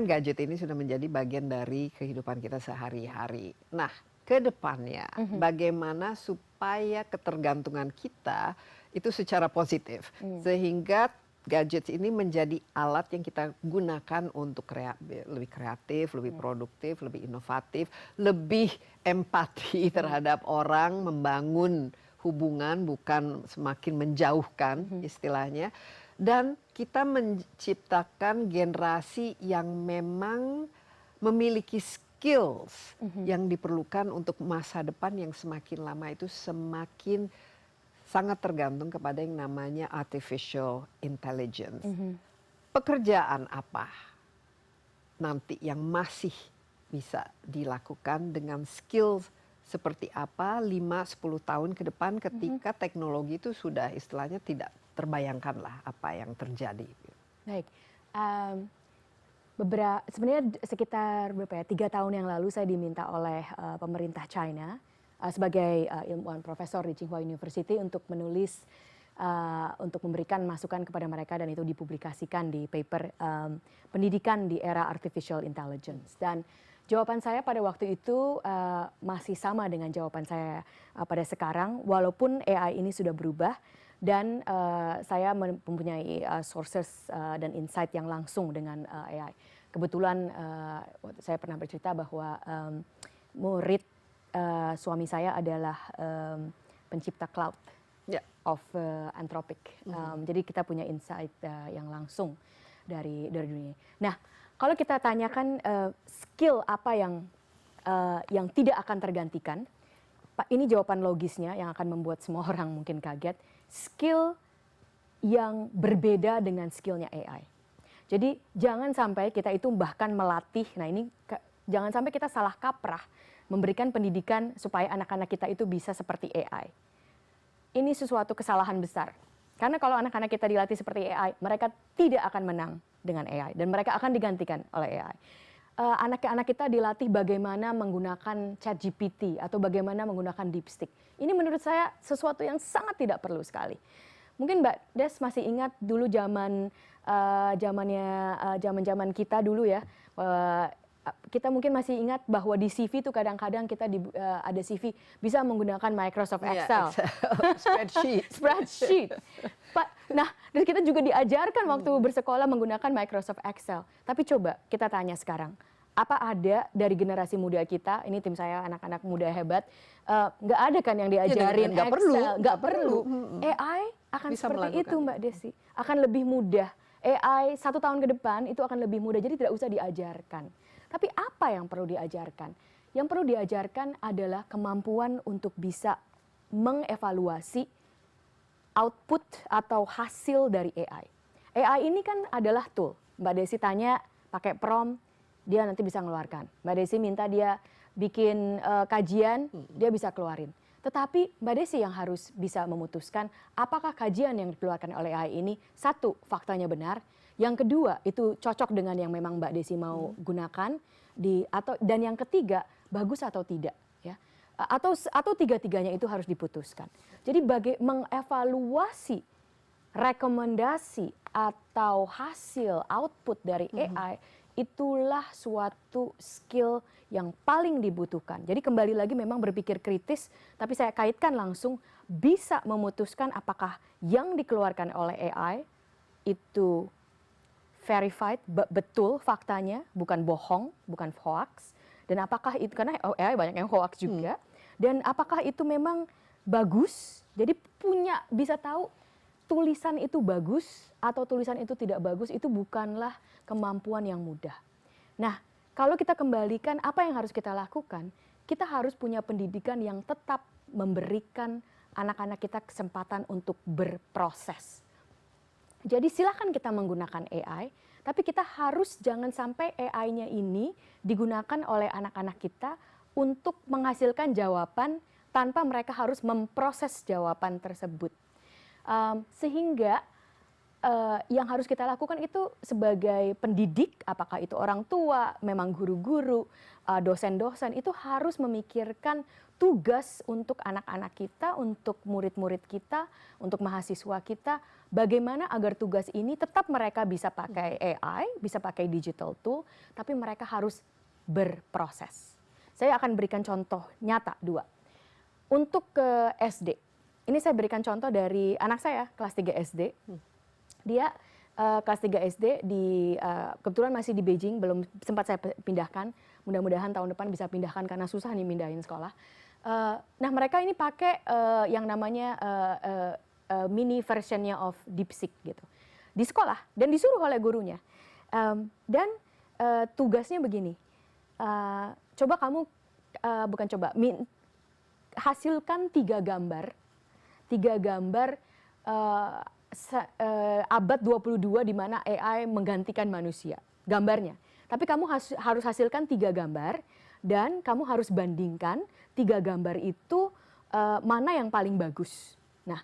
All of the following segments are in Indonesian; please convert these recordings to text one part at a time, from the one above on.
Gadget ini sudah menjadi bagian dari kehidupan kita sehari-hari. Nah, ke depannya bagaimana supaya ketergantungan kita itu secara positif sehingga gadget ini menjadi alat yang kita gunakan untuk lebih kreatif, lebih produktif, lebih inovatif, lebih empati terhadap orang, membangun hubungan bukan semakin menjauhkan istilahnya, dan kita menciptakan generasi yang memang memiliki skills yang diperlukan untuk masa depan yang semakin lama itu semakin sangat tergantung kepada yang namanya artificial intelligence. Pekerjaan apa nanti yang masih bisa dilakukan dengan skills seperti apa 5-10 tahun ke depan ketika teknologi itu sudah istilahnya tidak terbayangkan lah apa yang terjadi. Baik, sebenarnya sekitar berapa ya, 3 tahun yang lalu saya diminta oleh pemerintah China sebagai ilmuwan profesor di Tsinghua University untuk menulis, untuk memberikan masukan kepada mereka, dan itu dipublikasikan di paper pendidikan di era artificial intelligence. Dan jawaban saya pada waktu itu masih sama dengan jawaban saya pada sekarang, walaupun AI ini sudah berubah dan saya mempunyai sources dan insight yang langsung dengan AI. Kebetulan saya pernah bercerita bahwa murid suami saya adalah pencipta cloud of Anthropic. Jadi kita punya insight yang langsung dari dunia. Nah, kalau kita tanyakan skill apa yang tidak akan tergantikan, ini jawaban logisnya yang akan membuat semua orang mungkin kaget. Skill yang berbeda dengan skillnya AI. Jadi jangan sampai kita itu bahkan melatih, nah ini jangan sampai kita salah kaprah memberikan pendidikan supaya anak-anak kita itu bisa seperti AI. Ini sesuatu kesalahan besar. Karena kalau anak-anak kita dilatih seperti AI, mereka tidak akan menang dengan AI dan mereka akan digantikan oleh AI. Anak-anak kita dilatih bagaimana menggunakan ChatGPT atau bagaimana menggunakan DeepSeek. Ini menurut saya sesuatu yang sangat tidak perlu sekali. Mungkin Mbak Des masih ingat dulu zaman kita dulu ya. Kita mungkin masih ingat bahwa di CV itu kadang-kadang kita ada CV bisa menggunakan Microsoft Excel. Spreadsheet. Nah, dan kita juga diajarkan waktu bersekolah menggunakan Microsoft Excel. Tapi coba kita tanya sekarang, apa ada dari generasi muda kita, ini tim saya anak-anak muda hebat, nggak ada kan yang diajarin Excel, nggak perlu. AI akan bisa seperti itu Mbak Desi, akan lebih mudah. AI 1 tahun ke depan itu akan lebih mudah, jadi tidak usah diajarkan. Tapi apa yang perlu diajarkan? Yang perlu diajarkan adalah kemampuan untuk bisa mengevaluasi output atau hasil dari AI. AI ini kan adalah tool. Mbak Desi tanya pakai prompt, dia nanti bisa ngeluarkan. Mbak Desi minta dia bikin kajian, dia bisa keluarin. Tetapi Mbak Desi yang harus bisa memutuskan apakah kajian yang dikeluarkan oleh AI ini, satu, faktanya benar. Yang kedua, itu cocok dengan yang memang Mbak Desi mau gunakan, dan yang ketiga, bagus atau tidak. Ya. Atau tiga-tiganya itu harus diputuskan. Jadi mengevaluasi rekomendasi atau hasil output dari AI, itulah suatu skill yang paling dibutuhkan. Jadi kembali lagi memang berpikir kritis, tapi saya kaitkan langsung bisa memutuskan apakah yang dikeluarkan oleh AI itu verified, betul faktanya, bukan bohong, bukan hoax, dan apakah itu, karena AI banyak yang hoax juga, dan apakah itu memang bagus, jadi bisa tahu tulisan itu bagus atau tulisan itu tidak bagus, itu bukanlah kemampuan yang mudah. Nah, kalau kita kembalikan apa yang harus kita lakukan, kita harus punya pendidikan yang tetap memberikan anak-anak kita kesempatan untuk berproses. Jadi silakan kita menggunakan AI, tapi kita harus jangan sampai AI-nya ini digunakan oleh anak-anak kita untuk menghasilkan jawaban tanpa mereka harus memproses jawaban tersebut. Sehingga yang harus kita lakukan itu sebagai pendidik, apakah itu orang tua, memang guru-guru, dosen-dosen, itu harus memikirkan tugas untuk anak-anak kita, untuk murid-murid kita, untuk mahasiswa kita, bagaimana agar tugas ini tetap mereka bisa pakai AI, bisa pakai digital tool, tapi mereka harus berproses. Saya akan berikan contoh nyata 2. Untuk ke SD, ini saya berikan contoh dari anak saya, kelas 3 SD. Dia kelas 3 SD kebetulan masih di Beijing, belum sempat saya pindahkan. Mudah-mudahan tahun depan bisa pindahkan karena susah nih mindahin sekolah. Nah mereka ini pakai yang namanya mini versionnya of DeepSeek gitu di sekolah dan disuruh oleh gurunya. Dan tugasnya begini, coba kamu hasilkan 3 gambar abad 22 di mana AI menggantikan manusia, gambarnya. Tapi kamu harus hasilkan 3 gambar dan kamu harus bandingkan 3 gambar itu mana yang paling bagus. Nah,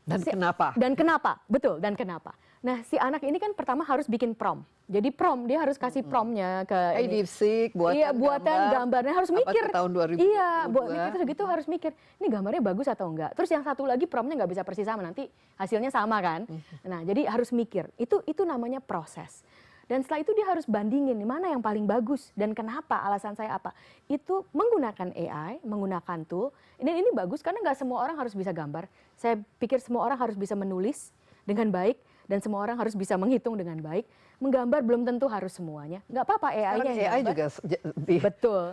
kenapa? Dan kenapa? Betul, dan kenapa? Nah, si anak ini kan pertama harus bikin prompt. Jadi prompt, dia harus kasih promptnya ke DeepSeek, buatan gambarnya harus mikir. Tahun 2022. Iya, mikir segitu harus mikir. Ini gambarnya bagus atau enggak? Terus yang satu lagi promptnya nggak bisa persis sama, nanti hasilnya sama kan? Nah, jadi harus mikir. Itu namanya proses. Dan setelah itu dia harus bandingin mana yang paling bagus dan kenapa, alasan saya apa. Itu menggunakan AI, menggunakan tool. Ini bagus karena nggak semua orang harus bisa gambar. Saya pikir semua orang harus bisa menulis dengan baik dan semua orang harus bisa menghitung dengan baik. Menggambar belum tentu harus semuanya. Nggak apa-apa AI-nya yang AI gambar. juga Betul.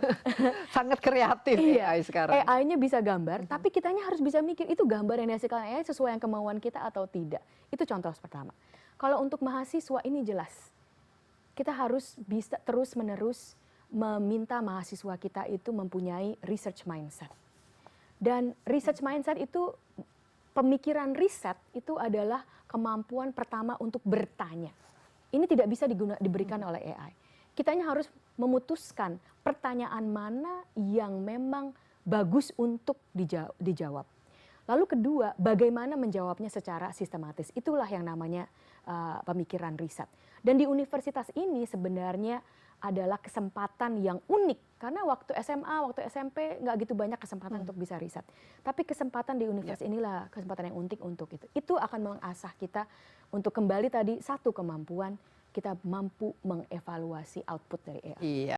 sangat kreatif AI sekarang. AI-nya bisa gambar, tapi kitanya harus bisa mikir itu gambar yang dihasilkan AI sesuai yang kemauan kita atau tidak. Itu contoh pertama. Kalau untuk mahasiswa ini jelas. Kita harus bisa terus-menerus meminta mahasiswa kita itu mempunyai research mindset. Dan research mindset itu, pemikiran riset itu adalah kemampuan pertama untuk bertanya. Ini tidak bisa diberikan oleh AI. Kitanya harus memutuskan pertanyaan mana yang memang bagus untuk dijawab. Lalu kedua, bagaimana menjawabnya secara sistematis. Itulah yang namanya pemikiran riset. Dan di universitas ini sebenarnya adalah kesempatan yang unik. Karena waktu SMA, waktu SMP nggak gitu banyak kesempatan untuk bisa riset. Tapi kesempatan di universitas inilah kesempatan yang unik untuk itu. Itu akan mengasah kita untuk kembali tadi, satu kemampuan, kita mampu mengevaluasi output dari AI. Iya.